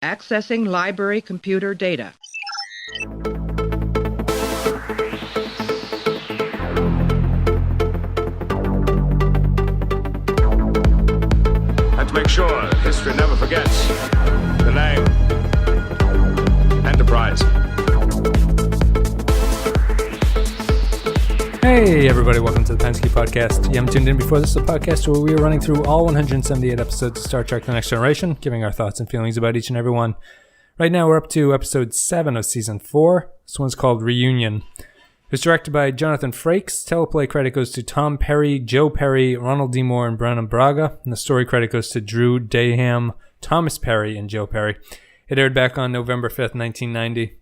Accessing library computer data. And to make sure history never forgets the name Enterprise. Hey everybody, welcome to the Penske Podcast. You haven't tuned in before. This is a podcast where we are running through all 178 episodes of Star Trek The Next Generation, giving our thoughts and feelings about each and every one. Right now we're up to episode 7 of season 4. This one's called Reunion. It was directed by Jonathan Frakes. Teleplay credit goes to Tom Perry, Joe Perry, Ronald D. Moore, and Brennan Braga. And the story credit goes to Drew Daham, Thomas Perry, and Joe Perry. It aired back on November 5th, 1990.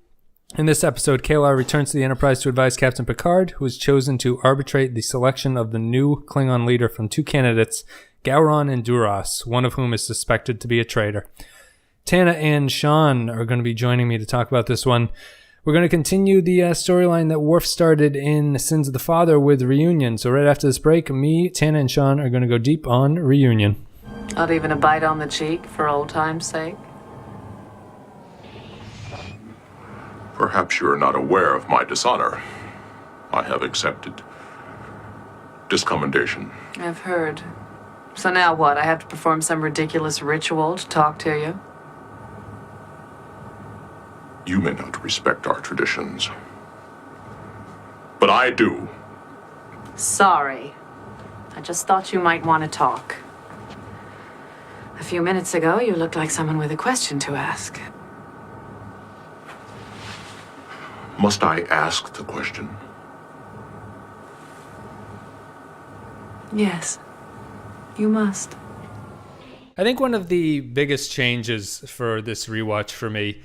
In this episode, K'Ehleyr returns to the Enterprise to advise Captain Picard, who is chosen to arbitrate the selection of the new Klingon leader from two candidates, Gowron and Duras, one of whom is suspected to be a traitor. Tana and Sean are going to be joining me to talk about this one. We're going to continue the storyline that Worf started in Sins of the Father with Reunion. So right after this break, me, Tana, and Sean are going to go deep on Reunion. Not even a bite on the cheek for old time's sake? Perhaps you are not aware of my dishonor. I have accepted discommendation. I've heard. So now what? I have to perform some ridiculous ritual to talk to you? You may not respect our traditions, but I do. Sorry. I just thought you might want to talk. A few minutes ago, you looked like someone with a question to ask. Must I ask the question? Yes, you must. I think one of the biggest changes for this rewatch for me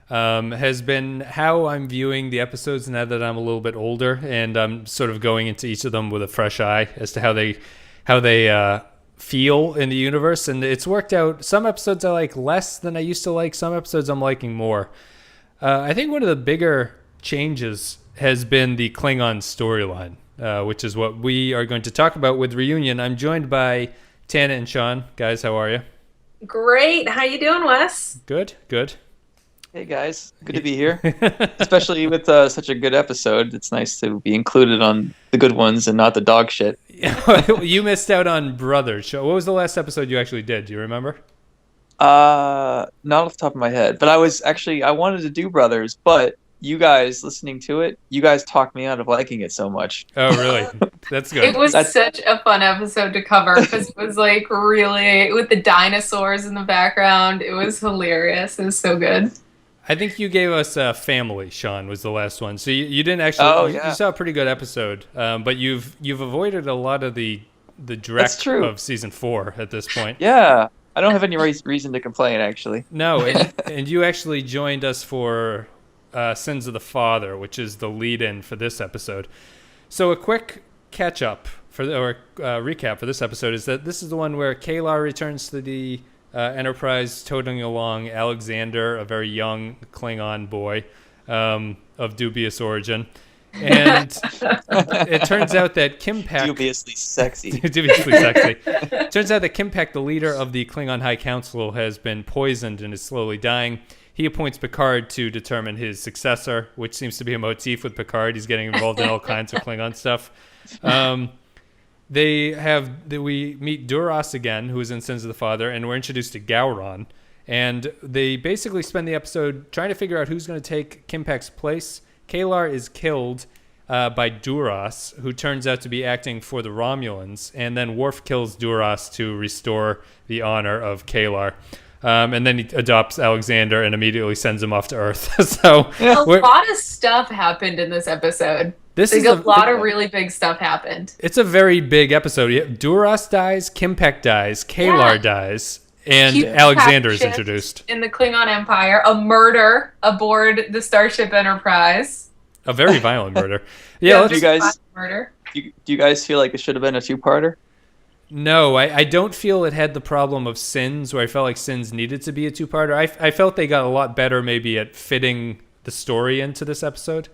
has been how I'm viewing the episodes now that I'm a little bit older, and I'm sort of going into each of them with a fresh eye as to how they feel in the universe. And it's worked out. Some episodes I like less than I used to like. Some episodes I'm liking more. I think one of the bigger changes has been the Klingon storyline, which is what we are going to talk about with Reunion. I'm joined by Tana and Sean. Guys, how are you? Great. How you doing, Wes? Good. Hey guys, good to be here. Especially with such a good episode. It's nice to be included on the good ones and not the dog shit. You missed out on Brothers. What was the last episode you actually did? Do you remember? Not off the top of my head. But I wanted to do Brothers, but you guys listening to it, you guys talked me out of liking it so much. Oh, really? That's good. It was such a fun episode to cover because it was like really with the dinosaurs in the background. It was hilarious. It was so good. I think you gave us Family, Sean, was the last one. So you didn't actually. You saw a pretty good episode, but you've avoided a lot of the dreck of season 4 at this point. Yeah, I don't have any reason to complain actually. No, and you actually joined us for Sins of the Father, which is the lead-in for this episode. So a quick catch-up recap for this episode is that this is the one where K'Ehleyr returns to the Enterprise, toting along Alexander, a very young Klingon boy of dubious origin. And it turns out that Kimpak... Dubiously sexy. Turns out that Kimpak, the leader of the Klingon High Council, has been poisoned and is slowly dying. He appoints Picard to determine his successor, which seems to be a motif with Picard. He's getting involved in all kinds of Klingon stuff. We meet Duras again, who is in Sins of the Father, and we're introduced to Gowron. And they basically spend the episode trying to figure out who's going to take Kimpak's place. K'Ehleyr is killed by Duras, who turns out to be acting for the Romulans. And then Worf kills Duras to restore the honor of K'Ehleyr. And then he adopts Alexander and immediately sends him off to Earth. So a lot of stuff happened in this episode. A lot of really big stuff happened. It's a very big episode. Duras dies, Kimpak dies, K'Ehleyr dies, and Alexander is introduced. In the Klingon Empire, a murder aboard the Starship Enterprise. A very violent murder. Do you guys feel like it should have been a two-parter? No, I don't feel it had the problem of Sins, where I felt like Sins needed to be a two-parter. I felt they got a lot better maybe at fitting the story into this episode.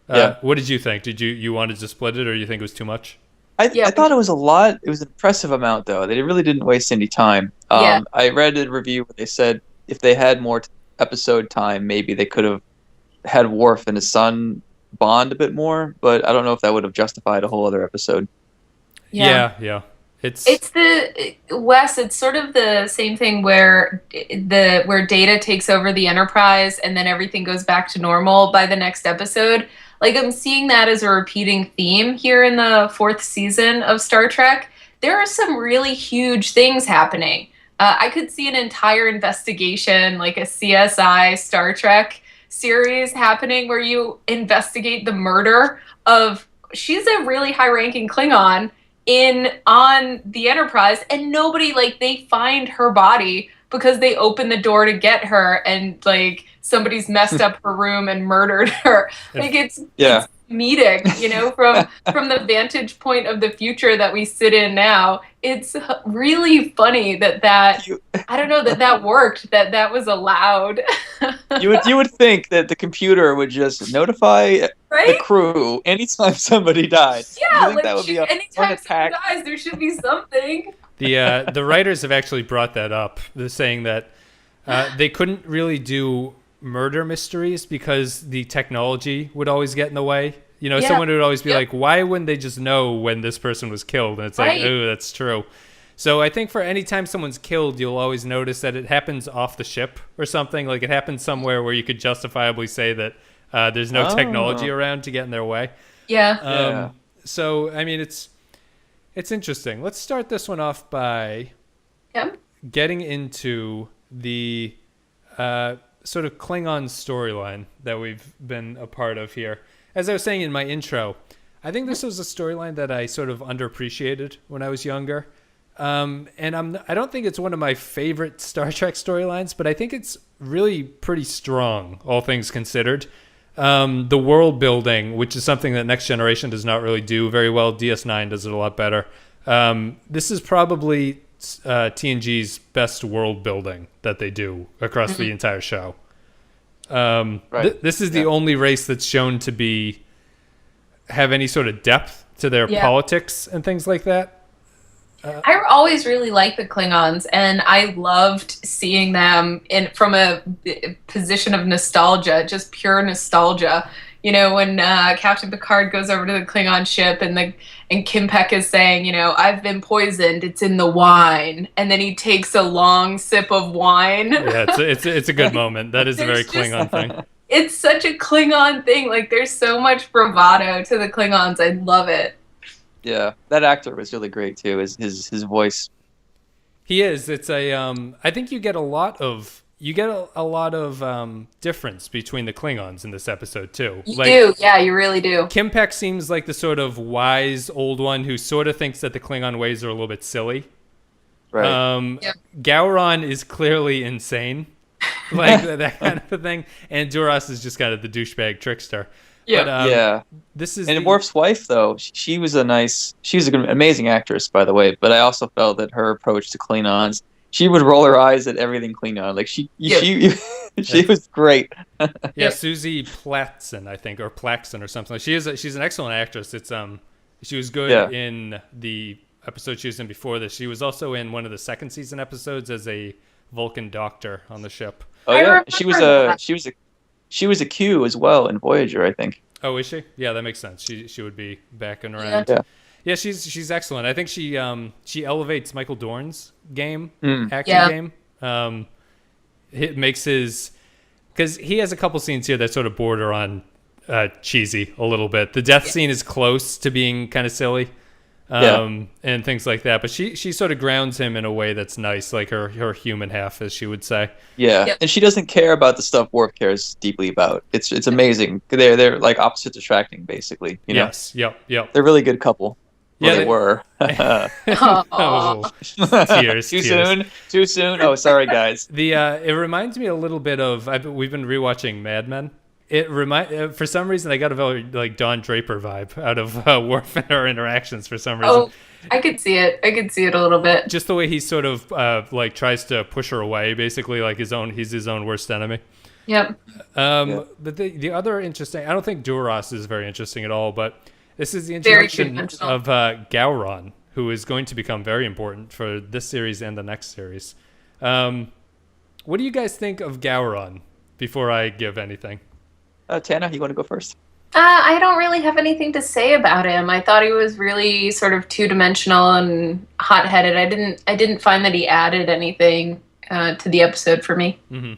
What did you think? Did you wanted to split it, or you think it was too much? I thought it was a lot. It was an impressive amount, though. They really didn't waste any time. I read a review where they said if they had more episode time, maybe they could have had Worf and his son bond a bit more. But I don't know if that would have justified a whole other episode. Yeah. It's the Wes. It's sort of the same thing where Data takes over the Enterprise and then everything goes back to normal by the next episode. Like, I'm seeing that as a repeating theme here in the 4th season of Star Trek. There are some really huge things happening. I could see an entire investigation, like a CSI Star Trek series happening where you investigate the murder of. She's a really high-ranking Klingon on the Enterprise, and nobody, like, they find her body because they open the door to get her, and like somebody's messed up her room and murdered her. Like, it's comedic, you know, from the vantage point of the future that we sit in now. It's really funny that I don't know, that worked, that was allowed. You would think that the computer would just notify the crew anytime somebody died. Yeah, you think that would be anytime someone dies, there should be something. The writers have actually brought that up. They're saying that they couldn't really do murder mysteries because the technology would always get in the way. You know, someone would always be like, why wouldn't they just know when this person was killed? And it's like, oh, that's true. So I think for any time someone's killed, you'll always notice that it happens off the ship or something. Like, it happens somewhere where you could justifiably say that there's no technology around to get in their way. Yeah. So, I mean, it's interesting. Let's start this one off by getting into the sort of Klingon storyline that we've been a part of here. As I was saying in my intro, I think this was a storyline that I sort of underappreciated when I was younger. And I don't think it's one of my favorite Star Trek storylines, but I think it's really pretty strong, all things considered. The world building, which is something that Next Generation does not really do very well. DS9 does it a lot better. This is probably TNG's best world building that they do across the entire show. This is the only race that's shown to have any sort of depth to their politics and things like that. I always really liked the Klingons, and I loved seeing them from a position of nostalgia, just pure nostalgia. You know, when Captain Picard goes over to the Klingon ship and Kim Peck is saying, you know, I've been poisoned, it's in the wine. And then he takes a long sip of wine. Yeah, it's a good moment. That is a very Klingon thing. It's such a Klingon thing. Like, there's so much bravado to the Klingons. I love it. Yeah, that actor was really great too. His voice. He is. It's I think you get a lot of difference between the Klingons in this episode too. You do, yeah, you really do. Kim Peck seems like the sort of wise old one who sort of thinks that the Klingon ways are a little bit silly. Right. Gowron is clearly insane, like that kind of a thing, and Duras is just kind of the douchebag trickster. Yeah. This is Worf's wife, though. She was an amazing actress, by the way. But I also felt that her approach to Klingons, she would roll her eyes at everything Klingon. Like she was great. Susie Platson, I think, or Plaxton or something. She's an excellent actress. She was good in the episode she was in before this. She was also in one of the second season episodes as a Vulcan doctor on the ship. Oh yeah, she was a Q as well in Voyager, I think. Oh, is she? Yeah, that makes sense. She would be back and around. Yeah, she's excellent. I think she elevates Michael Dorn's acting game. It makes because he has a couple scenes here that sort of border on cheesy a little bit. The death scene is close to being kind of silly. And things like that, but she sort of grounds him in a way that's nice, like her human half, as she would say. And she doesn't care about the stuff Worf cares deeply about. It's amazing. They're like opposites attracting, basically. You know? Yes, yep. They're a really good couple. Well, they were. Tears. Too soon. Oh, sorry, guys. It reminds me a little bit of we've been rewatching Mad Men. For some reason, I got a very like Don Draper vibe out of Worf and her interactions. For some reason, oh, I could see it. A little bit. Just the way he sort of like tries to push her away, basically, like he's his own worst enemy. Yep. But the other interesting, I don't think Duras is very interesting at all, but this is the introduction of Gowron, who is going to become very important for this series and the next series. What do you guys think of Gowron before I give anything? Tana, you want to go first? I don't really have anything to say about him. I thought he was really sort of two-dimensional and hot-headed. I didn't find that he added anything to the episode for me. Mm-hmm.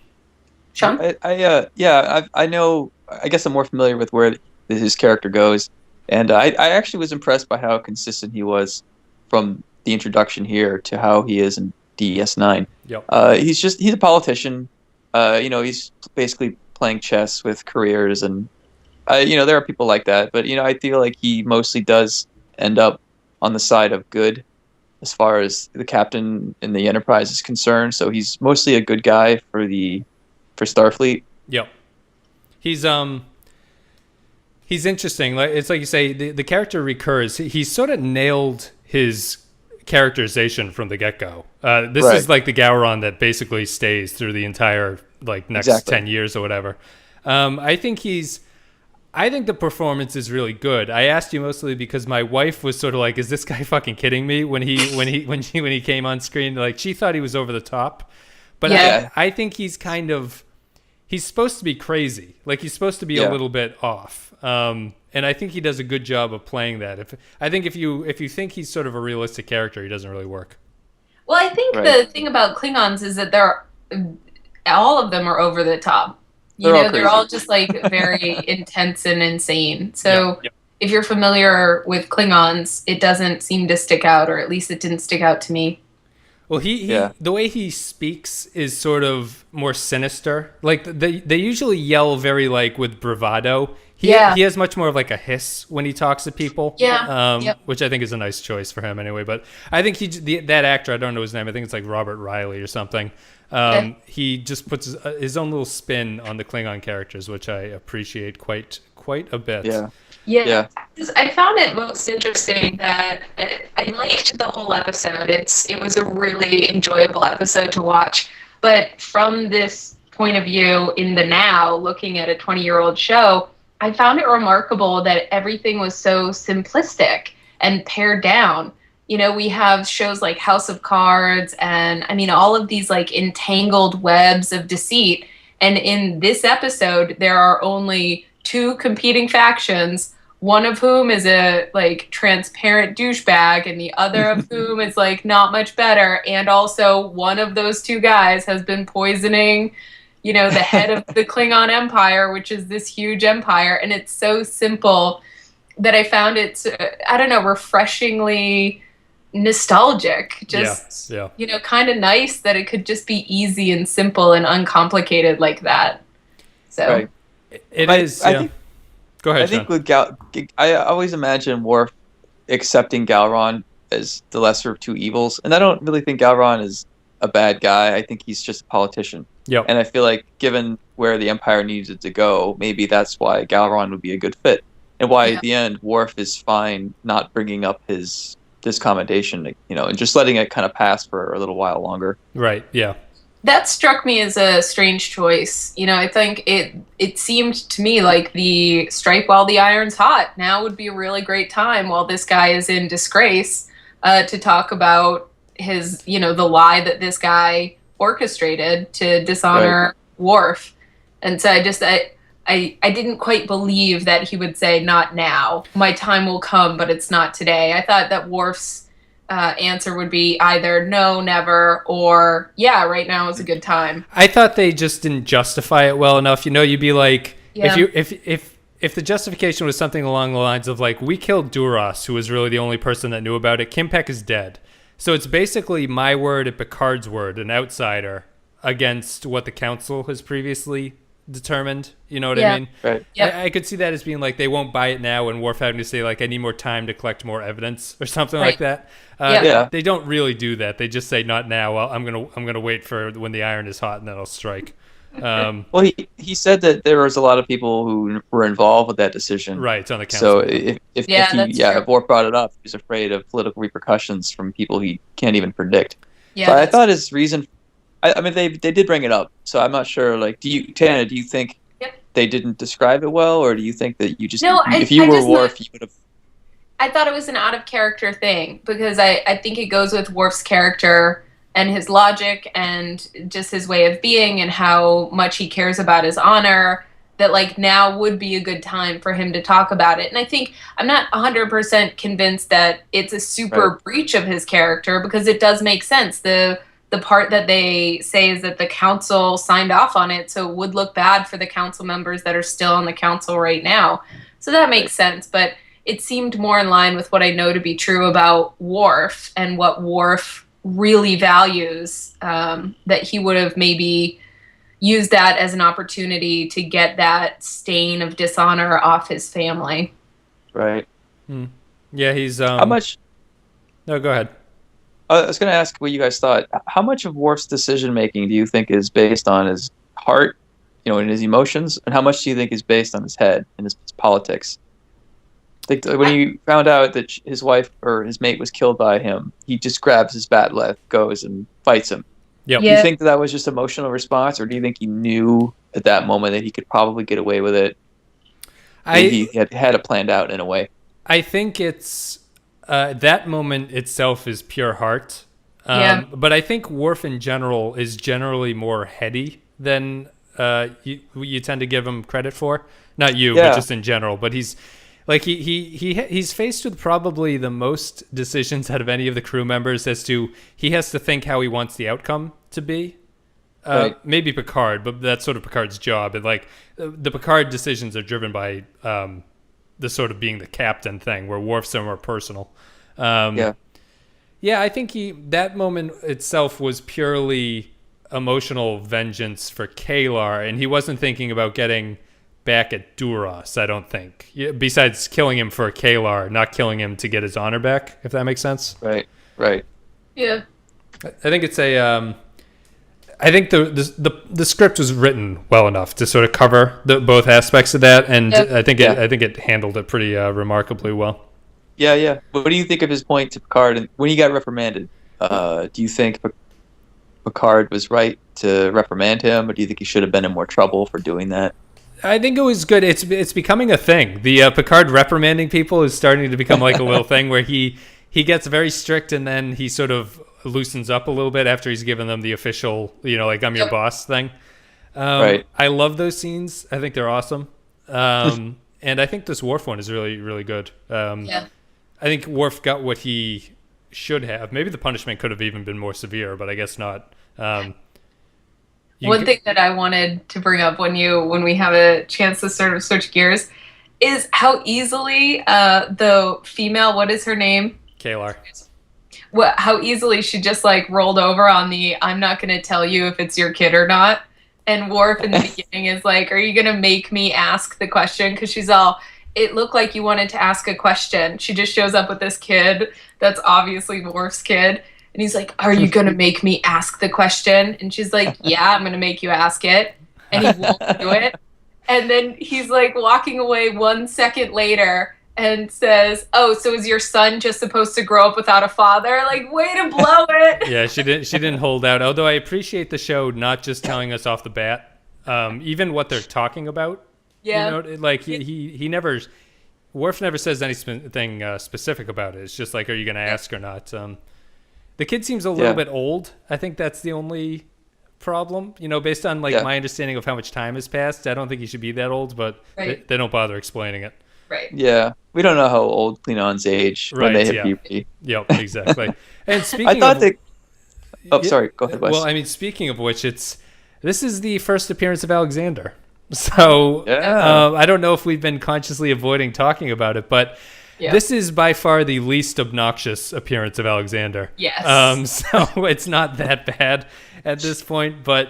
Sean? I know. I guess I'm more familiar with where his character goes, and I actually was impressed by how consistent he was from the introduction here to how he is in DS9. Yep. He's a politician. He's basically playing chess with careers, and there are people like that. But I feel like he mostly does end up on the side of good, as far as the captain in the Enterprise is concerned. So he's mostly a good guy for Starfleet. Yep. He's interesting. It's like you say, the character recurs. He's sort of nailed his characterization from the get-go. This is like the Gowron that basically stays through the entire next 10 years or whatever. I think the performance is really good. I asked you mostly because my wife was sort of like, "Is this guy fucking kidding me?" When he came on screen, like she thought he was over the top, but I think he's supposed to be crazy. Like he's supposed to be a little bit off. And I think he does a good job of playing that. If you think he's sort of a realistic character, he doesn't really work. Well, I think the thing about Klingons is that all of them are over the top. They're all just like very intense and insane. So if you're familiar with Klingons, it doesn't seem to stick out, or at least it didn't stick out to me. Well, the way he speaks is sort of more sinister. Like they usually yell very with bravado. He has much more of like a hiss when he talks to people. Which I think is a nice choice for him anyway. But I think that actor, I don't know his name. I think it's like Robert Riley or something. He just puts his own little spin on the Klingon characters, which I appreciate quite a bit. Yeah. I found it most interesting that I liked the whole episode. It was a really enjoyable episode to watch. But from this point of view in the now, looking at a 20-year-old show, I found it remarkable that everything was so simplistic and pared down. We have shows like House of Cards and all of these entangled webs of deceit. And in this episode, there are only two competing factions, one of whom is a transparent douchebag and the other of whom is not much better. And also one of those two guys has been poisoning the head of the Klingon Empire, which is this huge empire. And it's so simple that I found it, refreshingly nostalgic. Just, kind of nice that it could just be easy and simple and uncomplicated like that. So it is. Go ahead, I think with I always imagine Worf accepting Gowron as the lesser of two evils. And I don't really think Gowron is a bad guy. I think he's just a politician. Yep. And I feel like given where the Empire needs it to go, maybe that's why Gowron would be a good fit. And why at the end Worf is fine not bringing up his commendation, and just letting it kind of pass for a little while longer. Right, yeah. That struck me as a strange choice. I think it seemed to me like the strike while the iron's hot. Now would be a really great time while this guy is in disgrace to talk about his, the lie that this guy orchestrated to dishonor Worf. And so I didn't quite believe that he would say, not now. My time will come, but it's not today. I thought that Worf's answer would be either no, never, or yeah, right now is a good time. I thought they just didn't justify it well enough. You'd be like, if the justification was something along the lines of we killed Duras, who was really the only person that knew about it. Kim Peck is dead. So it's basically my word and Picard's word, an outsider, against what the council has previously determined. You know what I mean? Right. Yep. I could see that as being they won't buy it now, and Worf having to say I need more time to collect more evidence or something like that. They don't really do that. They just say not now. Well, I'm gonna wait for when the iron is hot and then I'll strike. Well, he said that there was a lot of people who were involved with that decision. Right, it's on the council. So if Worf brought it up, he's afraid of political repercussions from people he can't even predict. Yeah. But I thought his reason. They did bring it up, so I'm not sure. Tana, do you think they didn't describe it well, or do you think that you just if you were Worf, you would have? I thought it was an out of character thing because I think it goes with Worf's character and his logic and just his way of being and how much he cares about his honor, that like now would be a good time for him to talk about it. And I think I'm not 100% convinced that it's a super breach of his character, because it does make sense. The part that they say is that the council signed off on it, so it would look bad for the council members that are still on the council right now. So that makes sense, but it seemed more in line with what I know to be true about Worf and what Worf really values, that he would have maybe used that as an opportunity to get that stain of dishonor off his family. Right. Yeah, he's How much? No, go ahead. I was going to ask what you guys thought. How much of Worf's decision making do you think is based on his heart, and his emotions, and how much do you think is based on his head and his politics? Like when he found out that his wife or his mate was killed by him, he just grabs his bat left, goes and fights him. Yep. Do you think that was just emotional response, or do you think he knew at that moment that he could probably get away with it? He had it planned out in a way. I think it's that moment itself is pure heart. But I think Worf in general is generally more heady than you tend to give him credit for. Not you, but just in general. But he's like he's faced with probably the most decisions out of any of the crew members as to he has to think how he wants the outcome to be. Maybe Picard, but that's sort of Picard's job. And like the Picard decisions are driven by the sort of being the captain thing, where Worf's are more personal. I think that moment itself was purely emotional vengeance for Kalar, and he wasn't thinking about getting back at Duras, I don't think. Besides killing him for Kalar, not killing him to get his honor back, if that makes sense. Right. Yeah. I think it's I think the script was written well enough to sort of cover both aspects of that, and I think it handled it pretty remarkably well. Yeah. What do you think of his point to Picard and when he got reprimanded? Do you think Picard was right to reprimand him, or do you think he should have been in more trouble for doing that? I think it was good. It's becoming a thing. The Picard reprimanding people is starting to become like a little thing where he gets very strict and then he sort of loosens up a little bit after he's given them the official, like I'm your boss thing. Right. I love those scenes. I think they're awesome. And I think this Worf one is really, really good. I think Worf got what he should have. Maybe the punishment could have even been more severe, but I guess not. One thing that I wanted to bring up when we have a chance to sort of switch gears is how easily the female, what is her name? Kalar. How easily she just like rolled over on the I'm not going to tell you if it's your kid or not. And Worf in the beginning is like, are you going to make me ask the question? Because she's all, it looked like you wanted to ask a question. She just shows up with this kid that's obviously Worf's kid. And he's like, are you going to make me ask the question? And she's like, yeah, I'm going to make you ask it. And he won't do it. And then he's like walking away 1 second later and says, oh, so is your son just supposed to grow up without a father? Like, way to blow it. Yeah, she didn't hold out. Although I appreciate the show not just telling us off the bat, even what they're talking about. Yeah. Like he never, Worf never says anything specific about it. It's just like, are you going to ask or not? The kid seems a little bit old. I think that's the only problem. Based on my understanding of how much time has passed, I don't think he should be that old, but they don't bother explaining it. Right. Yeah. We don't know how old Klingons age when they hit puberty. Yep, exactly. And speaking I thought sorry, go ahead, Wes. Well, I mean, speaking of which, this is the first appearance of Alexander. So I don't know if we've been consciously avoiding talking about it, but this is by far the least obnoxious appearance of Alexander. Yes. So it's not that bad at this point, but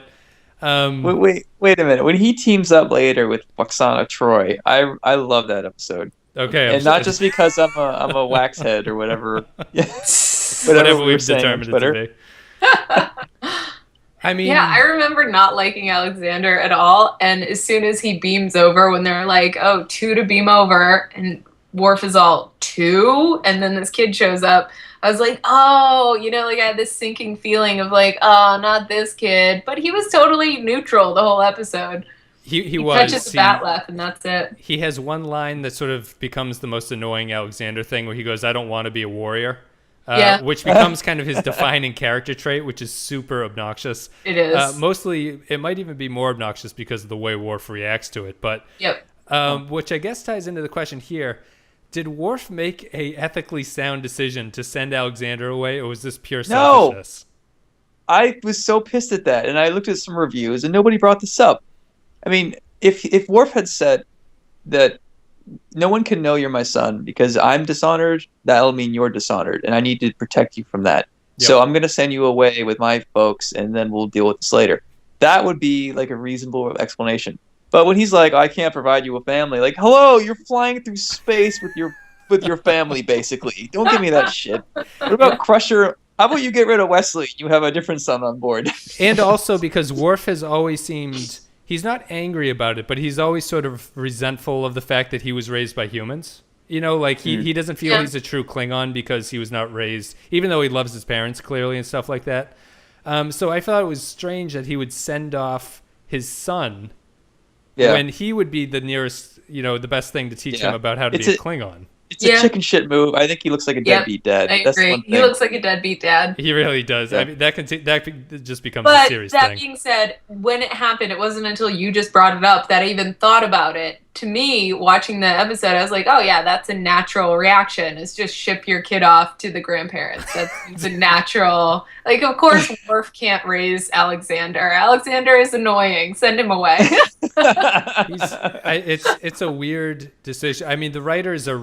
wait a minute. When he teams up later with Oksana Troy, I love that episode. Okay, and not just because I'm a waxhead or whatever. whatever we've determined it to be. I mean, I remember not liking Alexander at all, and as soon as he beams over, when they're like, "Oh, 2 to beam over," and Worf is all 2, and then this kid shows up, I was like, oh, I had this sinking feeling of like, oh, not this kid. But he was totally neutral the whole episode. He touches the bat left, and that's it. He has one line that sort of becomes the most annoying Alexander thing, where he goes, I don't want to be a warrior. which becomes kind of his defining character trait, which is super obnoxious. It is. Mostly, it might even be more obnoxious because of the way Worf reacts to it. But which I guess ties into the question here. Did Worf make a ethically sound decision to send Alexander away, or was this pure selfishness? No. I was so pissed at that, and I looked at some reviews, and nobody brought this up. I mean, if Worf had said that no one can know you're my son because I'm dishonored, that'll mean you're dishonored, and I need to protect you from that. Yep. So I'm going to send you away with my folks, and then we'll deal with this later. That would be like a reasonable explanation. But when he's like, I can't provide you a family, like, hello, you're flying through space with your family, basically. Don't give me that shit. What about Crusher? How about you get rid of Wesley? You have a different son on board. And also because Worf has always seemed, he's not angry about it, but he's always sort of resentful of the fact that he was raised by humans. You know, like he doesn't feel he's a true Klingon because he was not raised, even though he loves his parents clearly and stuff like that. So I thought it was strange that he would send off his son when he would be the nearest, the best thing to teach him about how to be a Klingon. It's a chicken shit move. I think he looks like a deadbeat dad. I agree. He looks like a deadbeat dad. He really does. I mean, that just becomes a serious thing. But that being said, when it happened, it wasn't until you just brought it up that I even thought about it. To me, watching the episode, I was like, oh yeah, that's a natural reaction. It's just ship your kid off to the grandparents. That's a natural. Like, of course, Worf can't raise Alexander. Alexander is annoying. Send him away. It's a weird decision. I mean, the writers are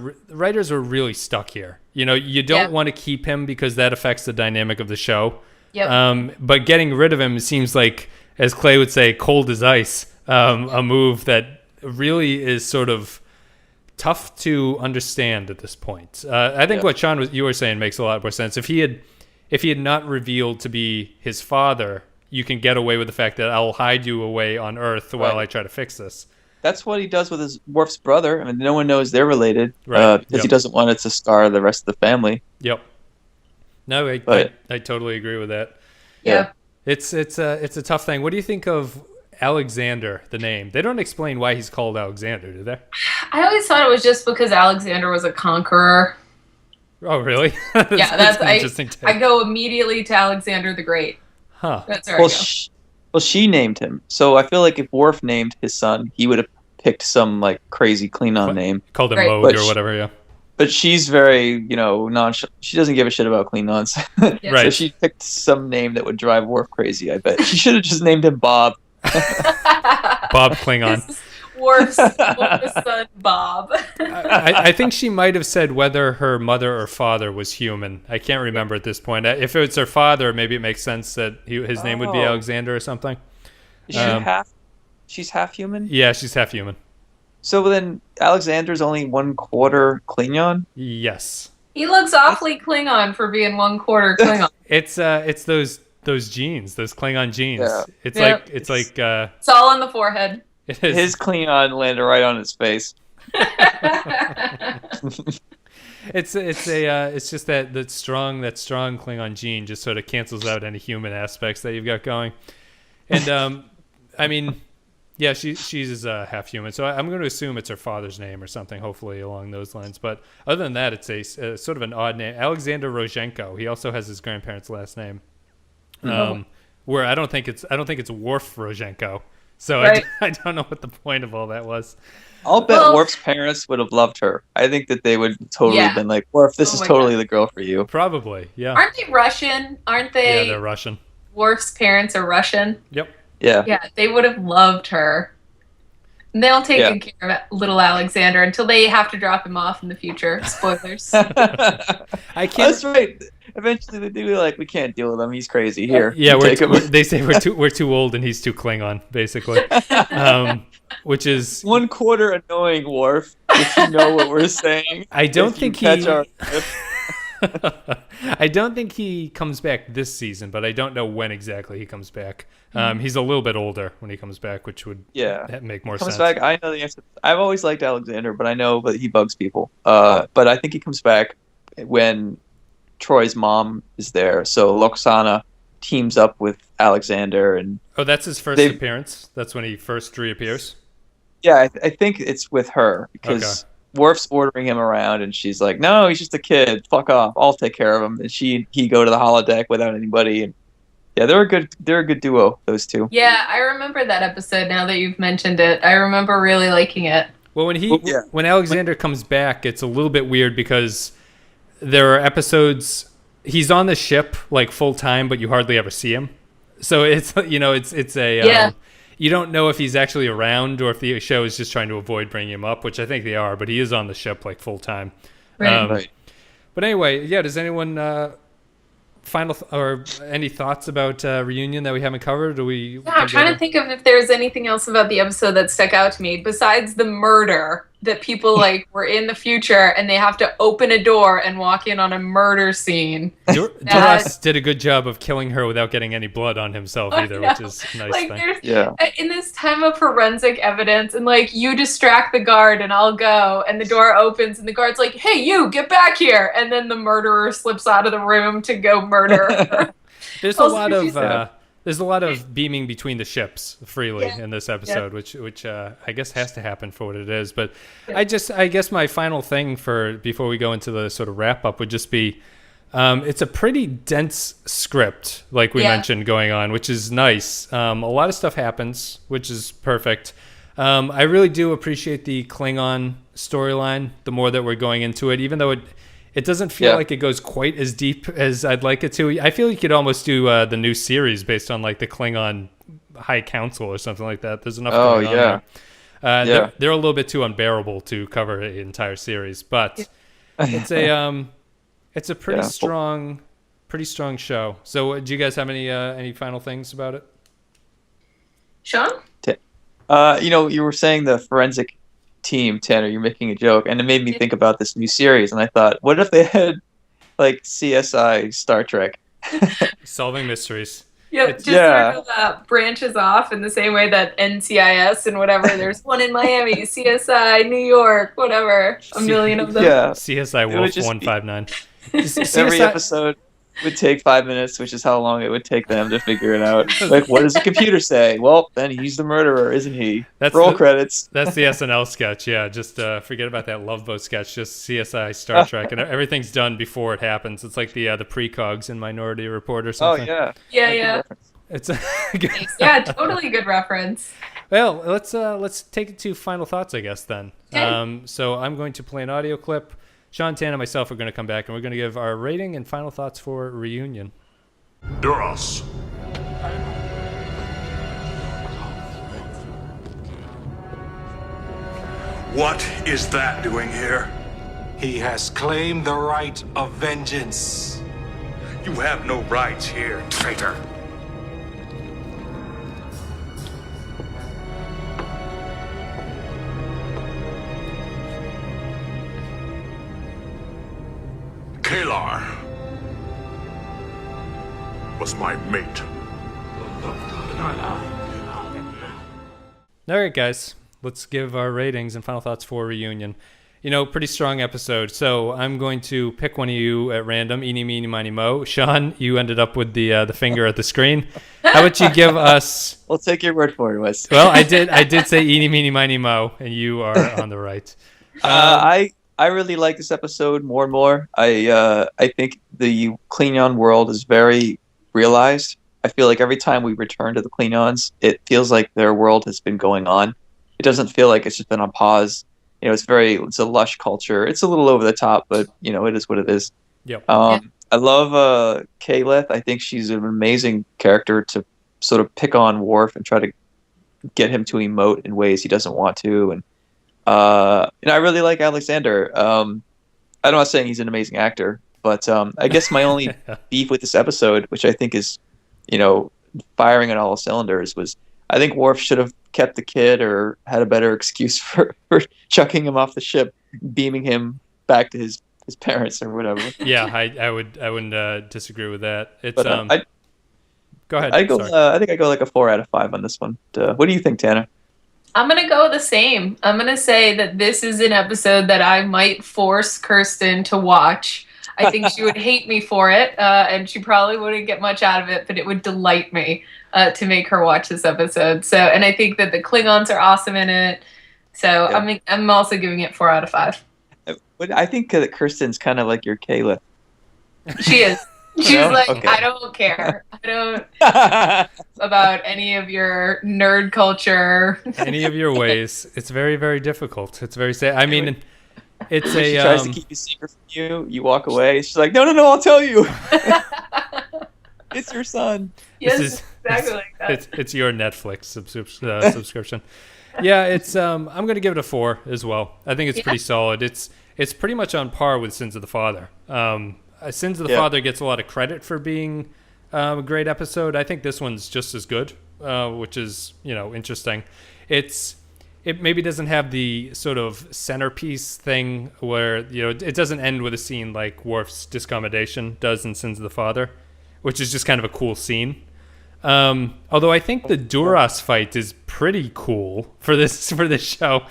really stuck here. You don't want to keep him because that affects the dynamic of the show. Yep. But getting rid of him seems like, as Clay would say, cold as ice. A move that really is sort of tough to understand at this point. I think what Sean you were saying makes a lot more sense. If he had not revealed to be his father, you can get away with the fact that I'll hide you away on Earth while I try to fix this. That's what he does with his Worf's brother. I mean, no one knows they're related because he doesn't want it to scar the rest of the family. Yep. No, I totally agree with that. Yeah. It's a tough thing. What do you think of Alexander, the name? They don't explain why he's called Alexander, do they? I always thought it was just because Alexander was a conqueror. Oh, really? that's an interesting take. I go immediately to Alexander the Great. Huh. That's where she named him. So I feel like if Worf named his son, he would have picked some like crazy Klingon name. Called him Mode or whatever, yeah. But she's very, nonchalant. She doesn't give a shit about Klingons. Right. So she picked some name that would drive Worf crazy, I bet. She should have just named him Bob. Bob Klingon. Worf's son, Bob. I think she might have said whether her mother or father was human. I can't remember at this point. If it's her father, maybe it makes sense that his name would be Alexander or something. Is she's half human? Yeah, she's half human. So then Alexander's only 1/4 Klingon? Yes. He looks awfully Klingon for being 1/4 Klingon. It's those genes, those Klingon genes. Yeah. It's like it's all on the forehead. It is. His Klingon landed right on his face. It's just that strong Klingon gene just sort of cancels out any human aspects that you've got going. And I mean, yeah, she's half human, so I'm going to assume it's her father's name or something, hopefully along those lines. But other than that, it's a sort of an odd name, Alexander Rozhenko. He also has his grandparents' last name, where I don't think it's Worf Rozhenko. So right. I don't know what the point of all that was. I'll bet Worf's parents would have loved her. I think that they would totally have been like, Worf, this is totally the girl for you. Probably, yeah. Aren't they Russian? Aren't they? Yeah, they're Russian. Worf's parents are Russian. Yep. Yeah. Yeah, they would have loved her. And they'll take good care of little Alexander until they have to drop him off in the future. Spoilers. I can't. That's right. Eventually they do like, we can't deal with him. He's crazy. Here. Yeah, they say we're too old and he's too Klingon, basically. Which is 1/4 annoying, Worf. If you know what we're saying. I don't think I don't think he comes back this season, but I don't know when exactly he comes back. He's a little bit older when he comes back, which would make more sense. Back, I know the answer. I've always liked Alexander, but I know that he bugs people. But I think he comes back when Troy's mom is there. So Loxana teams up with Alexander, and that's his first appearance. That's when he first reappears. Yeah, I think it's with her because Worf's ordering him around, and she's like, "No, he's just a kid. Fuck off. I'll take care of him." And he go to the holodeck without anybody. And yeah, they're a good duo. Those two. Yeah, I remember that episode now that you've mentioned it. I remember really liking it. Well, when Alexander comes back, it's a little bit weird because there are episodes he's on the ship like full time, but you hardly ever see him. So it's it's a you don't know if he's actually around or if the show is just trying to avoid bringing him up, which I think they are. But he is on the ship like full time. Right. But anyway, yeah. Does anyone or any thoughts about Reunion that we haven't covered? I'm trying to think of if there's anything else about the episode that stuck out to me besides the murder that people like were in the future and they have to open a door and walk in on a murder scene. Duras did a good job of killing her without getting any blood on himself either, which is a nice thing. In this time of forensic evidence, and like you distract the guard and I'll go, and the door opens and the guard's like, "Hey, you get back here!" And then the murderer slips out of the room to go murder her. There's a lot of beaming between the ships freely in this episode, which I guess has to happen for what it is. But I guess my final thing before we go into the sort of wrap up would just be, it's a pretty dense script, like we mentioned, going on, which is nice. A lot of stuff happens, which is perfect. I really do appreciate the Klingon storyline. The more that we're going into it, even though it doesn't feel like it goes quite as deep as I'd like it to. I feel you could almost do the new series based on like the Klingon High Council or something like that. There's enough going on there. They're a little bit too unbearable to cover an entire series, but it's a pretty strong show. So do you guys have any final things about it? Sean? You were saying the forensic team, Tanner, you're making a joke, and it made me think about this new series, and I thought, what if they had like CSI Star Trek? Solving mysteries. Yep, sort of branches off in the same way that NCIS and whatever, there's one in Miami, CSI, New York, whatever, a million of them. Yeah. CSI Wolf 159. Every episode would take 5 minutes, which is how long it would take them to figure it out. Like, what does the computer say? Well, then he's the murderer, isn't he? Roll credits. That's the SNL sketch, yeah. Just forget about that Love Boat sketch. Just CSI Star Trek, and everything's done before it happens. It's like the precogs in Minority Report or something. Oh, yeah. It's totally good reference. Well, let's take it to final thoughts, I guess, then. Okay. So I'm going to play an audio clip. Sean, Tana, and myself are going to come back, and we're going to give our rating and final thoughts for Reunion. Duras. What is that doing here? He has claimed the right of vengeance. You have no rights here, traitor. Kalar was my mate. All right, guys. Let's give our ratings and final thoughts for Reunion. Pretty strong episode. So I'm going to pick one of you at random. Eeny, meeny, miny, mo. Sean, you ended up with the finger at the screen. How about you give us... We'll take your word for it, Wes. Well, I did say eeny, meeny, miny, mo, and you are on the right. I really like this episode more and more. I think the Klingon world is very realized. I feel like every time we return to the Klingons, it feels like their world has been going on. It doesn't feel like it's just been on pause. It's a lush culture. It's a little over the top, but it is what it is. Yep. I love Kaleth. I think she's an amazing character to sort of pick on Worf and try to get him to emote in ways he doesn't want to. And I really like Alexander. I'm not saying he's an amazing actor, but I guess my only beef with this episode, which I think is, firing on all cylinders, was I think Worf should have kept the kid or had a better excuse for chucking him off the ship, beaming him back to his parents or whatever. Yeah, I wouldn't disagree with that. It's but, go ahead. I think I go like a 4 out of 5 on this one. What do you think, Tana? I'm going to go the same. I'm going to say that this is an episode that I might force Kirsten to watch. I think she would hate me for it, and she probably wouldn't get much out of it, but it would delight me to make her watch this episode. And I think that the Klingons are awesome in it. So Yeah. I'm also giving it 4 out of 5. But I think that Kirsten's kind of like your Kayla. She is. She's No? like, Okay. I don't care. I don't about any of your nerd culture. Any of your ways. It's very, very difficult. It's very sad. I mean, it's She a. tries to keep a secret from you. You walk away. She's like, no, I'll tell you. It's your son. Yes, This is- exactly like that. It's your Netflix subscription. Yeah, it's. I'm going to give it a 4 as well. I think it's pretty solid. It's pretty much on par with Sins of the Father. Sins of the Father gets a lot of credit for being a great episode. I think this one's just as good, which is interesting. It maybe doesn't have the sort of centerpiece thing where it doesn't end with a scene like Worf's discommodation does in Sins of the Father, which is just kind of a cool scene. Although I think the Duras fight is pretty cool for this show.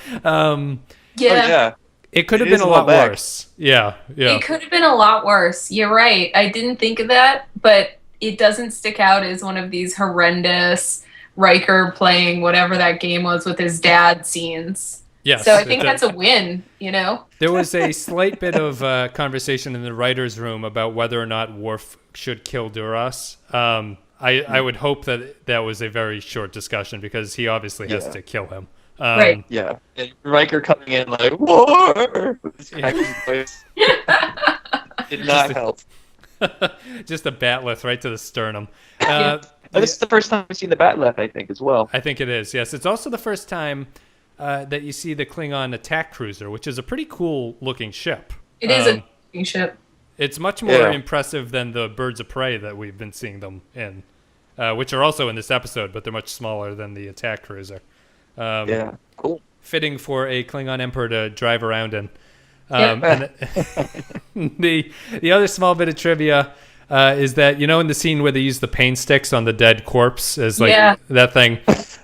Yeah. It could have It been is a a lot little back. worse. Yeah. It could have been a lot worse. You're right. I didn't think of that, but it doesn't stick out as one of these horrendous Riker playing whatever that game was with his dad scenes. Yes. So I think that's a win, There was a slight bit of conversation in the writer's room about whether or not Worf should kill Duras. I would hope that was a very short discussion because he obviously has to kill him. Right. Yeah. And Riker coming in like, war! With his cracking voice. Did not help. Just a batleth right to the sternum. This is the first time I've seen the Batleth, I think, as well. I think it is, yes. It's also the first time that you see the Klingon attack cruiser, which is a pretty cool looking ship. It is a fucking ship. It's much more impressive than the birds of prey that we've been seeing them in, which are also in this episode, but they're much smaller than the attack cruiser. Cool. Fitting for a Klingon emperor to drive around in. And the other small bit of trivia is that in the scene where they use the pain sticks on the dead corpse as that thing.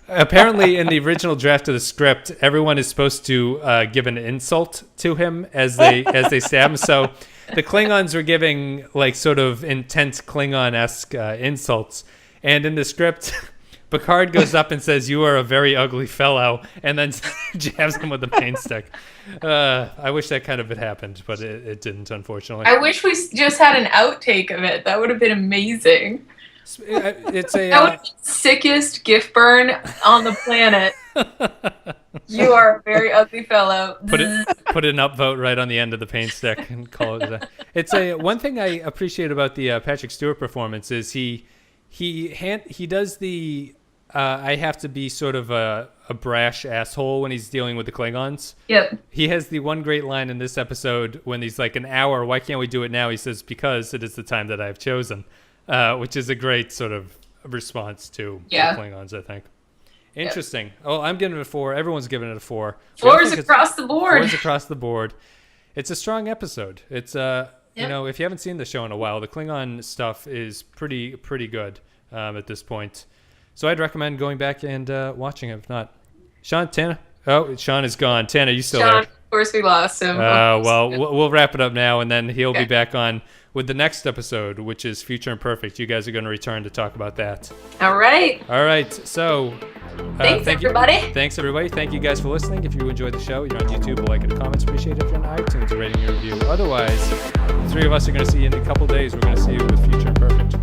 Apparently, in the original draft of the script, everyone is supposed to give an insult to him as they stab him. So the Klingons were giving like sort of intense Klingon-esque insults, and in the script, Picard goes up and says, "You are a very ugly fellow," and then jabs him with the pain stick. I wish that kind of had happened, but it didn't, unfortunately. I wish we just had an outtake of it. That would have been amazing. It's a That would have been the sickest gift burn on the planet. You are a very ugly fellow. put an upvote right on the end of the pain stick and call it that. It's one thing I appreciate about the Patrick Stewart performance is he does the I have to be sort of a brash asshole when he's dealing with the Klingons. Yep. He has the one great line in this episode when he's like, an hour, why can't we do it now? He says, because it is the time that I have chosen, which is a great sort of response to the Klingons, I think. Interesting. Yep. Oh, I'm giving it a 4. Everyone's giving it a 4. Floors across the board. Floors across the board. It's a strong episode. It's if you haven't seen the show in a while, the Klingon stuff is pretty good at this point. So I'd recommend going back and watching it. If not, Tana. Oh, Sean is gone. Tana, you still there? Of course we lost him. Well, we'll wrap it up now, and then he'll be back on with the next episode, which is Future Imperfect. You guys are going to return to talk about that. All right. So thanks, everybody. Thanks, everybody. Thank you guys for listening. If you enjoyed the show, you're on YouTube, like it, comments, appreciate it. If you're on iTunes, a rating, a review. Otherwise, the three of us are going to see you in a couple days. We're going to see you with Future Imperfect.